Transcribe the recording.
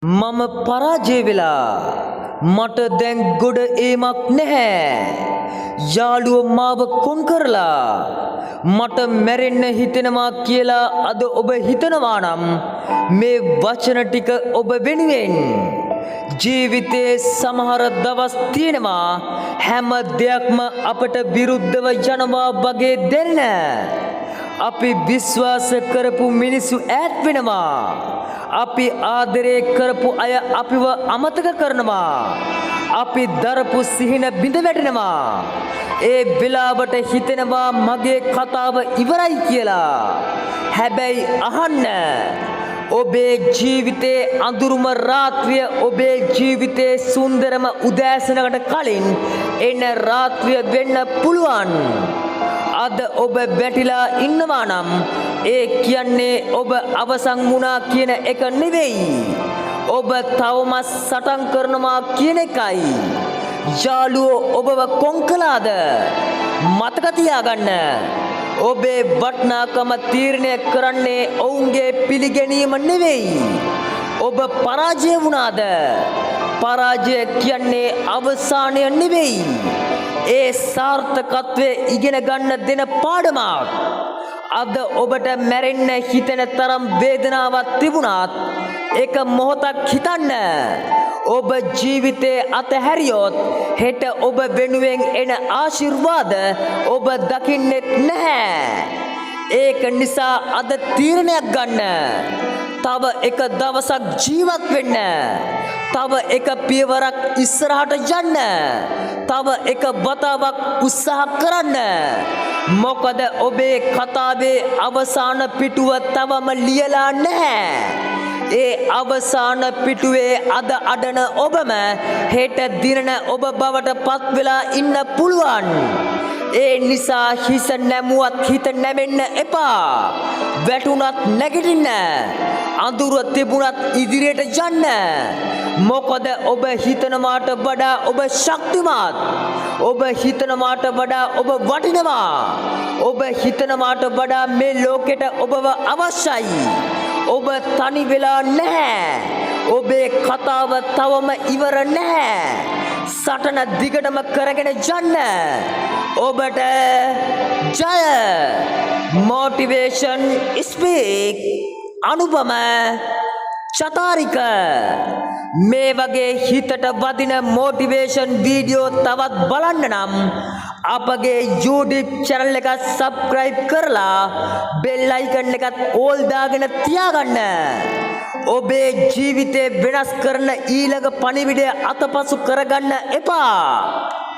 මම පරාජය වෙලා මට දැන් ගොඩ ඒමක් නැහැ. යාළුවෝ මාව කොන් කරලා මට මැරෙන්න හිතෙනවා කියලා අද ඔබ හිතනවා නම් මේ වචන ටික ඔබ වෙනුවෙන්. ජීවිතේ සමහර දවස් තියෙනවා හැම දෙයක්ම අපට විරුද්ධව යනවා වගේ දැනෙන. අපි විශ්වාස කරපු මිනිස්සු ඈත් වෙනවා. අපි ආදරය කරපු අය අපිව අමතක කරනවා. අපි දරපු සිහින බිඳ වැටෙනවා. ඒ වෙලාවට හිතෙනවා මගේ කතාව ඉවරයි කියලා. හැබැයි අහන්න, ඔබේ ජීවිතේ අඳුරුම රාත්‍රිය ඔබේ ජීවිතේ සුන්දරම උදෑසනකට කලින් එන රාත්‍රිය වෙන්න පුළුවන්. අද ඔබ වැටිලා ඉන්නවා නම් ඒ කියන්නේ ඔබ අවසන් වුණා කියන එක නෙවෙයි. ඔබ තවම සටන් කරනවා කියන එකයි. යාළුවෝ ඔබව කොන් කළාද? මතක තියාගන්න. ඔබේ වටිනාකම තීරණය කරන්නේ ඔවුන්ගේ පිළිගැනීම නෙවෙයි. ඔබ පරාජය වුණාද? පරාජය කියන්නේ අවසානය නෙවෙයි. ඒ සාර්ථකත්වයේ ඉගෙන ගන්න දෙන පාඩමක්. අද ඔබට මැරෙන්න හිතෙන තරම් වේදනාවක් තිබුණත් එක මොහොතක් හිතන්න. ඔබ ජීවිතේ අතහැරියොත් හෙට ඔබ වෙනුවෙන් එන ආශිර්වාද ඔබ දකින්නෙත් නැහැ. ඒක නිසා අද තීරණයක් ගන්න. තව එක දවසක් ජීවත් වෙන්න. තව එක පියවරක් ඉස්සරහට යන්න. තව එක වතාවක් උත්සාහ කරන්න. මොකද ඔබේ කතාවේ අවසාන පිටුව තවම ලියලා නැහැ. ඒ අවසාන පිටුවේ අද අඩන ඔබම හෙට දිනන ඔබ බවට පත් වෙලා ඉන්න පුළුවන්. ඒ නිසා හිස නැමුවත් හිත නැමෙන්න එපා. වැටුණත් නැගිටින්න. අඳුර තිබුණත් ඉදිරියට යන්න. මොකද ඔබ හිතනවාට වඩා ඔබ ශක්තිමත්. ඔබ හිතනවාට වඩා ඔබ වටිනවා. ඔබ හිතනවාට වඩා මේ ලෝකෙට ඔබව අවශ්‍යයි. ඔබ තනි වෙලා නැහැ. ඔබේ කතාව තවම ඉවර නැහැ. සටන දිගටම කරගෙන යන්න. ඔබට ජය. Motivation speak Anupama Chatharika. මේ වගේ හිතට වදින මොටිවේෂන් වීඩියෝ තවත් බලන්න නම් අපගේ YouTube channel එක subscribe කරලා bell icon එකත් all දාගෙන තියාගන්න. ඔබේ ජීවිතේ වෙනස් කරන ඊළඟ පණිවිඩය අතපසු කරගන්න එපා.